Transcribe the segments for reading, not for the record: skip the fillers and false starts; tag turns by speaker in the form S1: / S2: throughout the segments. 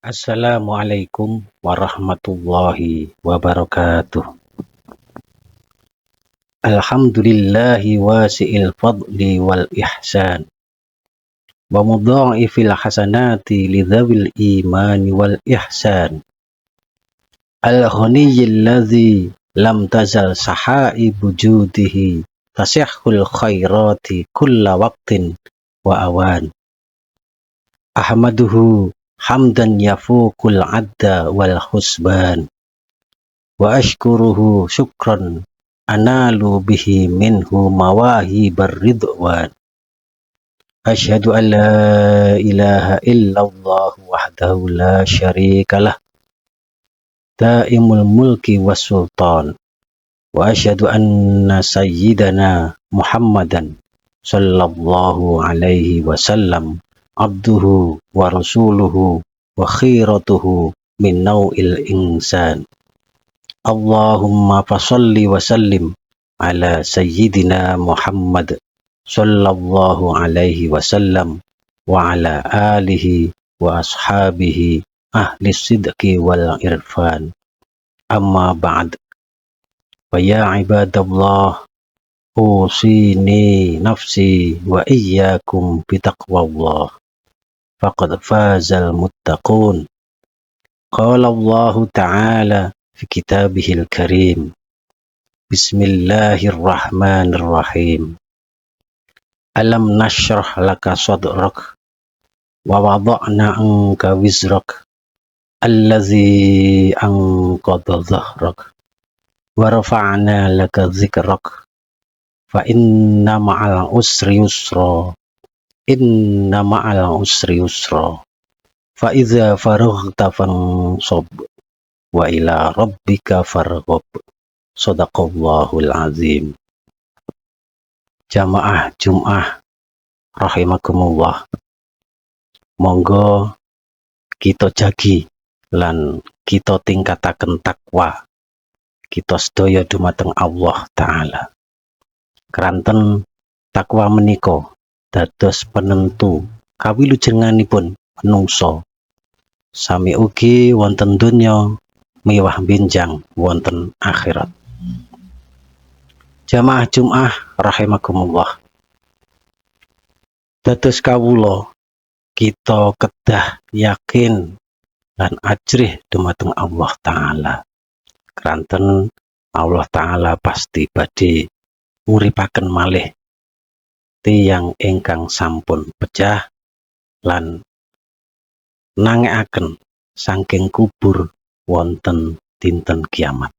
S1: Assalamualaikum warahmatullahi wabarakatuh. Alhamdulillahi wasi'il fadli wal ihsan wa mudha'ifil hasanati lidzawil imani wal ihsan. Al-ghaniyyil ladzi lam tazal sahaibu judihi tasihhul khairati kulla waqtin wa awan. Ahmaduhu hamdan yafuqul adda wal husban wa ashkuruhu syukran analu bihi minhu mawahibar ridwan. Asyhadu an la ilaha illallah wahdahu la syarikalah daimul mulki was sultan wa asyhadu anna sayyidana Muhammadan sallallahu alaihi wasallam abduhu wa rasuluhu wa khiratuhu min naw'il insan. Allahumma fasalli wa sallim ala sayyidina Muhammad sallallahu alaihi wasallam wa ala alihi wa ashabihi ahli sidqi wal irfan. Amma ba'd. Wa ya ibadallah, usini nafsi wa iyyakum bitaqwallah. Faqad fazal muttaqun. Qala Allah ta'ala fi kitabihil karim. Bismillahirrahmanirrahim. Alam nashrah laka sadrak wa wada'na anka wizrak allazi anqadha dhahrak wa rafa'na laka dzikrak fa inna ma'al usri yusra inna ma'al usri yusra fa idza faraghta fansab wa ila rabbika farghab. Shadaqallahul azim. Jamaah Jum'ah rahimakumullah, monggo kita jagi lan kita tingkataken takwa kita sedaya dumateng Allah Ta'ala. Keranten takwa menika dados penentu kawilujenganipun menungso sami ugi wonten donya miwah benjang wonten akhirat. Jamaah Jum'ah rahimakumullah, dados kawula kita kedah yakin lan ajrih dumateng Allah Ta'ala. Keranten Allah Ta'ala pasti badhe nguripaken malih tiyang ingkang sampun pejah lan nangekaken saking kubur wonten dinten kiamat.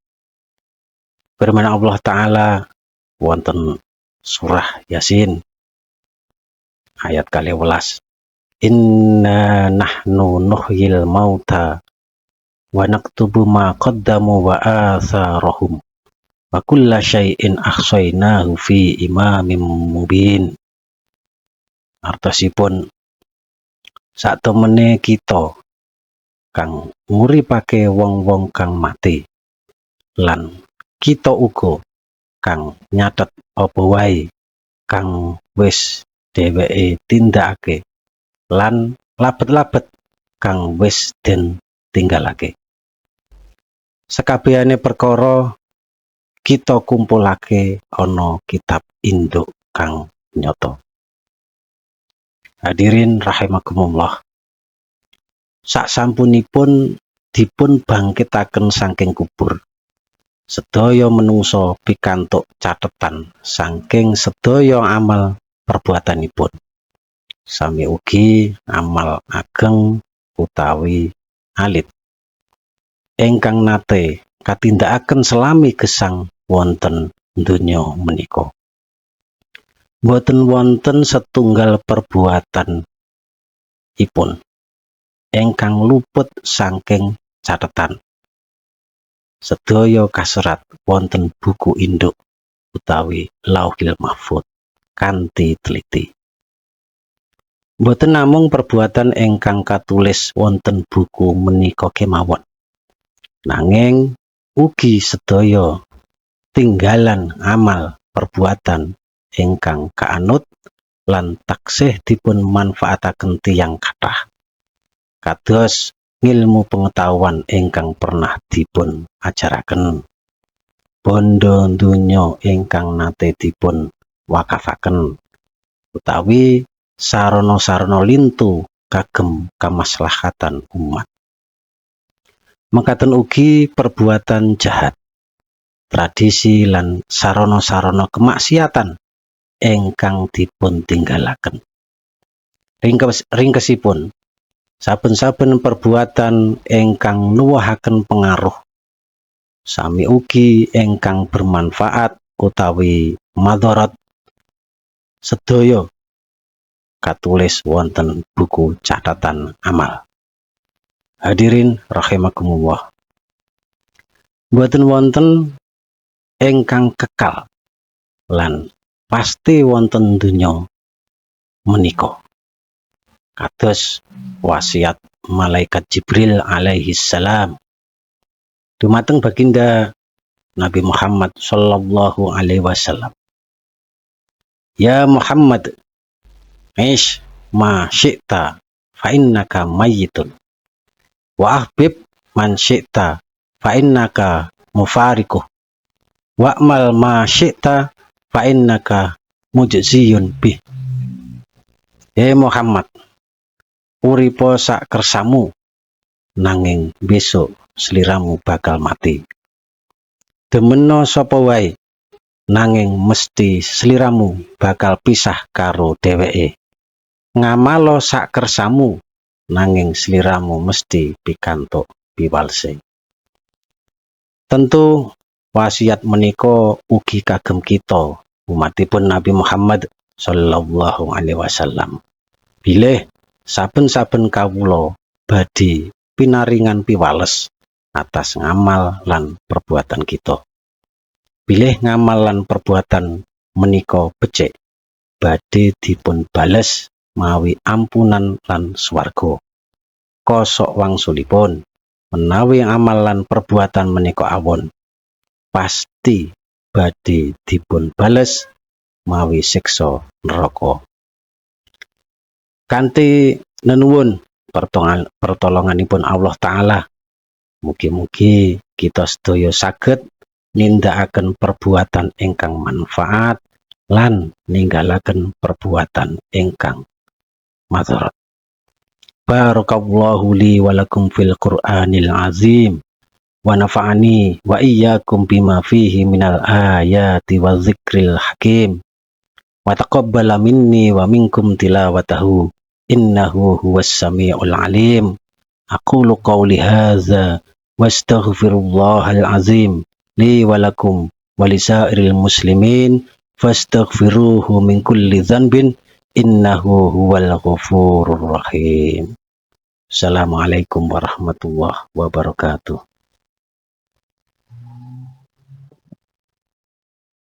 S1: Firman Allah Ta'ala wonten surah Yasin ayat 12. Inna nahnu nuhyil mauta wa naktubu ma qaddamu wa atharahum wa kulla syai'in ahsaynahu fi imamin mubin. Artosipun satemene kita kang nguripake wong-wong kang mati lan kita uga kang nyatet apa wae kang wis dheweke tindakake lan labet-labet kang wis den tinggalake. Sekabehane perkara kita kumpulake ana kitab induk kang nyata. Hadirin rahimakumullah, saksampunipun dipun bangkitaken saking kubur, sedaya menungso pikantuk catetan saking sedaya amal perbuatanipun, sami ugi amal ageng utawi alit ingkang nate katindakaken selami gesang wonten donya menika. Boten wonten setunggal perbuatan ipun ingkang luput saking catetan. Sedaya kaserat wonten buku induk utawi Lauhil Mahfuz kanthi teliti. Boten namung perbuatan ingkang katulis wonten buku menika kemawon, nanging ugi sedaya tinggalan amal perbuatan ingkang kaanut lan taksih dipun manfaataken tiyang kathah, kados ngilmu pengetahuan ingkang pernah dipun ajaraken, bondo donya ingkang nate dipun wakafaken, utawi sarana-sarana lintu kagem kamaslahatan umat. Mekaten ugi perbuatan jahat, tradisi lan sarana-sarana kemaksiatan ingkang dipun tinggalaken. Ringkesipun, saben-saben perbuatan ingkang nuwuhaken pengaruh sami ugi ingkang bermanfaat utawi madharat sedaya katulis wonten buku catatan amal. Hadirin rahimakumullah. Boten wonten ingkang kekal lan pasti wonten donya menika. Kados wasiat malaikat Jibril alaihi salam dumateng baginda Nabi Muhammad sallallahu alaihi wasallam. Ya Muhammad, ish ma syi'ta fa innaka mayyitun wa ahbib man syi'ta fa innaka mufariquh wa'mal ma syi'ta fa innaka mujziyun bih. Ya Muhammad, uripo sak kersamu, nanging besok sliramu bakal mati. Demeno sapa wae, nanging mesti sliramu bakal pisah karo dheweke. Ngamalo sak kersamu, nanging sliramu mesti pikantuk piwalse. Tentu wasiat menika ugi kagem kita umatipun Nabi Muhammad sallallahu alaihi wasallam. Bilih saben-saben kawula badhe pinaringan piwales atas ngamal lan perbuatan kita. Bilih ngamal lan perbuatan menika becik badhe dipun bales mawi ampunan lan swarga. Kosok wangsulipun menawi amal lan perbuatan menika awon, pasti badhe dipun bales mawi siksa neraka. Kanthi nenuwun pertolonganipun Allah Ta'ala, mugi-mugi kita sedaya saged nindakaken perbuatan ingkang manfaat lan ninggalaken perbuatan ingkang madharat. Barakallahu li wa lakum fil Qur'anil azim wa nafa'ani wa iyyakum bima fihi minal ayati wa dzikril hakim wa taqabbala minni wa minkum tilawatahu innahu huwas samiul alim. Aqulu qawli hadza wastaghfirullahal azim li wa lakum wa lisairil muslimin fastaghfiruhu min kulli dzanbin innahu huwal ghafurur rahim. Assalamualaikum warahmatullahi wabarakatuh.